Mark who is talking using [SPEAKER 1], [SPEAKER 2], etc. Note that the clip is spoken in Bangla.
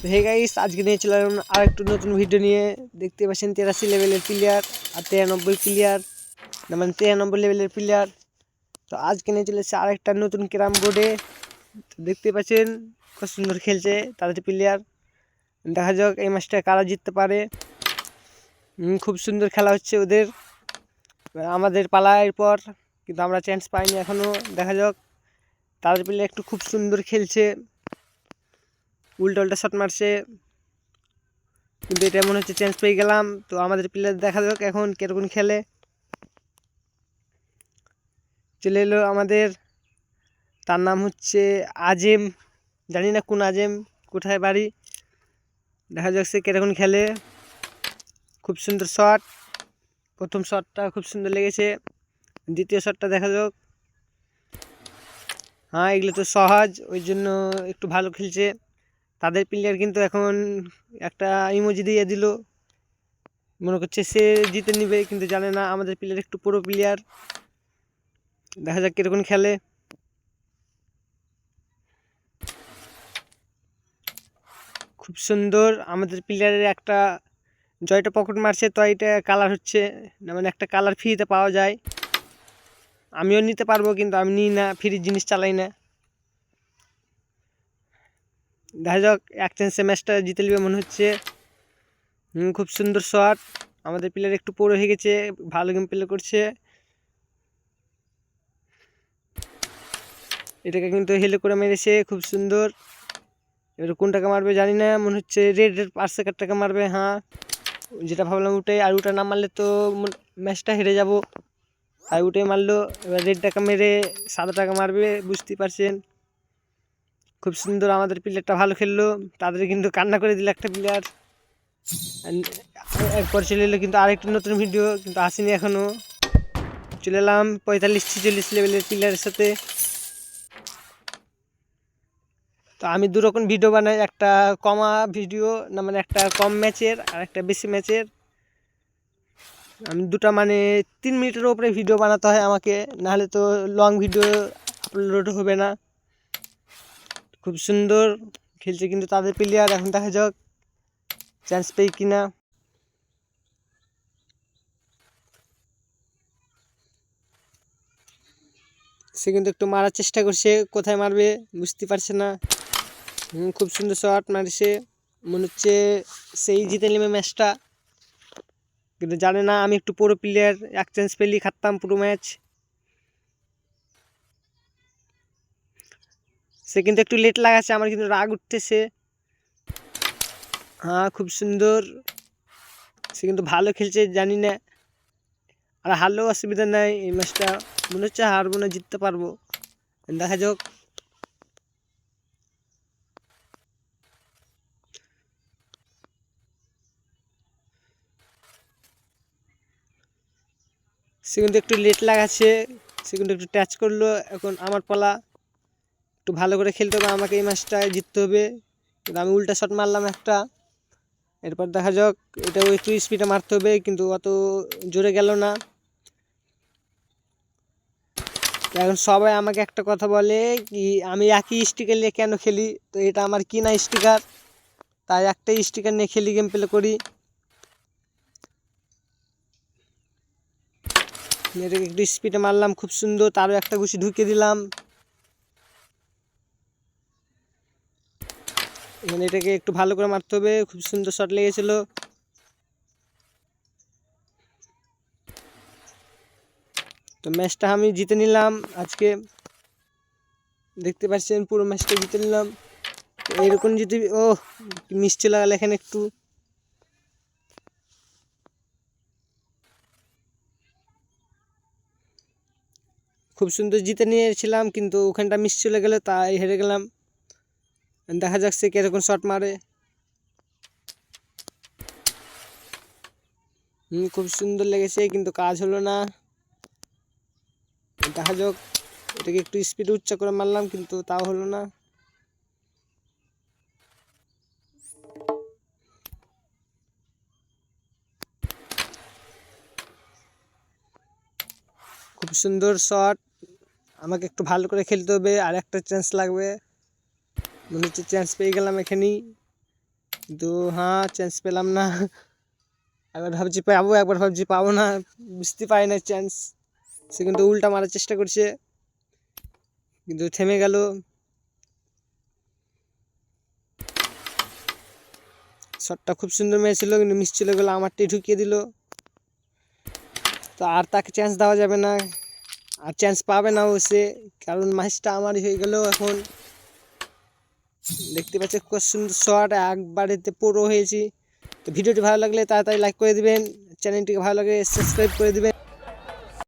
[SPEAKER 1] তো হে গাইস, আজকে নিয়ে চলে এলাম আর একটু নতুন ভিডিও নিয়ে। দেখতে পাচ্ছেন 83 লেভেলের প্লেয়ার আর 93 প্লেয়ার, না মানে 93 লেভেলের প্লেয়ার। তো আজকে নিয়ে চলে এসেছে আর একটা নতুন ক্যারাম বোর্ডে। তো দেখতে পাচ্ছেন খুব সুন্দর খেলছে তাদের প্লেয়ার। দেখা যাক এই ম্যাচটা কারা জিততে পারে। খুব সুন্দর খেলা হচ্ছে ওদের। আমাদের পালা এরপর, কিন্তু আমরা চান্স পাইনি এখনও। দেখা যাক, তাদের প্লেয়ার একটু খুব সুন্দর খেলছে, উল্টা উল্টা শট মারছে, কিন্তু এটা মনে হচ্ছে চান্স পেয়ে গেলাম। তো আমাদের প্লেয়ার দেখা যাক এখন কীরকম খেলে। চলে এলো আমাদের, তার নাম হচ্ছে আজেম, জানি না কোন আজেম, কোথায় বাড়ি। দেখা যাক সে কীরকম খেলে। খুব সুন্দর শট, প্রথম শটটা খুব সুন্দর লেগেছে, দ্বিতীয় শটটা দেখা যাক। হ্যাঁ, এগুলো তো সহজ, ওই জন্য একটু ভালো খেলছে তাদের প্লেয়ার। কিন্তু এখন একটা ইমোজি দিয়ে দিল, মনে করছে সে জিতে নিবে, কিন্তু জানে না আমাদের প্লেয়ার একটু পুরো প্লেয়ার। দেখা যাক কীরকম খেলে। খুব সুন্দর আমাদের প্লেয়ারের একটা জয়টা পকেট মারছে, তো এটা কালার হচ্ছে, না মানে একটা কালার ফ্রিতে পাওয়া যায়। আমিও নিতে পারবো, কিন্তু আমি নিই না, ফ্রি জিনিস চালাই না। দেখা যাক, এক চান্সে ম্যাচটা জিতে নেবে মনে হচ্ছে। খুব সুন্দর শট, আমাদের প্লেয়ার একটু পুরো হয়ে গেছে, ভালো গেম প্লে করছে। এটাকে কিন্তু হেলে করে মেরেছে, খুব সুন্দর। এবার কোনটাকে মারবে জানি না, মনে হচ্ছে রেড পার্সে কার্ডটাকে মারবে। হ্যাঁ, যেটা ভাবলাম উঠে, আর ওটা না মারলে তো ম্যাচটা হেরে যাব। আর উঠে মারলো, এবার রেডটাকে মেরে সাদাটাকে মারবে, বুঝতেই পারছেন। খুব সুন্দর, আমাদের প্লেয়ারটা ভালো খেললো, তাদের কিন্তু কান্না করে দিল একটা প্লেয়ার। এরপর চলে এলো কিন্তু আরেকটি নতুন ভিডিও, কিন্তু আসেনি এখনও। চলে এলাম 45-46 লেভেলের প্লেয়ারের সাথে। তো আমি দুরকম ভিডিও বানাই, একটা কমা ভিডিও, না মানে একটা কম ম্যাচের আর একটা বেশি ম্যাচের। আমি দুটা মানে 3 মিনিটের ওপরে ভিডিও বানাতে হয় আমাকে, নাহলে তো লং ভিডিও আপলোড হবে না। খুব সুন্দর খেলছে কিন্তু তাদের প্লেয়ার, এখন দেখা যাক চান্স পেয়ে কিনা। সে কিন্তু একটু মারার চেষ্টা করছে, কোথায় মারবে বুঝতে পারছে না। খুব সুন্দর শট মারছে, মনে হচ্ছে সেই জিতে নেবে ম্যাচটা, কিন্তু জানে না আমি একটু পুরো প্লেয়ার, এক চান্স পেলেই খাটতাম পুরো ম্যাচ। সে কিন্তু একটু লেট লাগাচ্ছে, আমার কিন্তু রাগ উঠতেছে। হ্যাঁ, খুব সুন্দর, সে কিন্তু ভালো খেলছে, জানি না। আর হারলেও অসুবিধা নাই, এই ম্যাচটা মনে হচ্ছে হারবো না, জিততে পারবো, দেখা যাক। সে কিন্তু একটু লেট লাগাচ্ছে, সে কিন্তু একটু টাচ করলো। এখন আমার পালা, একটু ভালো করে খেলতে হবে আমাকে, এই ম্যাচটায় জিততে হবে। কিন্তু আমি উল্টা শট মারলাম একটা। এরপর দেখা যাক, এটা ওই 2 স্পিডে মারতে হবে, কিন্তু অত জোরে গেল না। এখন সবাই আমাকে একটা কথা বলে কি, আমি একই স্টিকার নিয়ে কেন খেলি। তো এটা আমার কিনা স্টিকার, তাই একটাই স্টিকার নিয়ে খেলি, গেম প্লে করি। এটাকে একটু স্পিডে মারলাম, খুব সুন্দর, তারও একটা ঘুষি ঢুকিয়ে দিলাম। এখানে এটাকে একটু ভালো করে মারতে হবে, খুব সুন্দর শট লেগেছিল। তো ম্যাচটা আমি জিতে নিলাম আজকে, দেখতে পাচ্ছেন পুরো ম্যাচটা জিতে নিলাম। এরকম যদি মিস চলে গেল এখানে একটু। খুব সুন্দর জিতে নিয়েছিলাম, কিন্তু ওখানটা মিস চলে গেলে তাই হেরে গেলাম। দেখা যাক সে কিরকম শট মারে। খুব সুন্দর লেগেছে, কিন্তু কাজ হলো না। দেখা যাক, এটাকে একটু স্পিড উচ্চ করে মারলাম, কিন্তু তাও হলো না। খুব সুন্দর শট, আমাকে একটু ভালো করে খেলতে হবে, আর একটা চান্স লাগবে। মনে হচ্ছে চান্স পেয়ে গেলাম এখানেই। কিন্তু হ্যাঁ চান্স পেলাম না। একবার ভাবছি পাবো, একবার ভাবছি পাবো না, বুঝতে পারি না চান্স। সে কিন্তু উল্টা মারার চেষ্টা করছে, কিন্তু থেমে গেল। শটটা খুব সুন্দর মেরেছিল, কিন্তু মিস চলে গেলো, আমারটাই ঢুকিয়ে দিল। তো আর তাকে চান্স দেওয়া যাবে না, আর চান্স পাবে না ও সে, কারণ ম্যাচটা আমারই হয়ে গেল। এখন দেখতে পাচ্ছি খুব সুন্দর শট, একবারেতে পুরো হয়েছি। তো ভিডিওটি ভালো লাগলে তাড়াতাড়ি লাইক করে দিবেন, চ্যানেলটিকে ভালো লাগে সাবস্ক্রাইব করে দিবেন।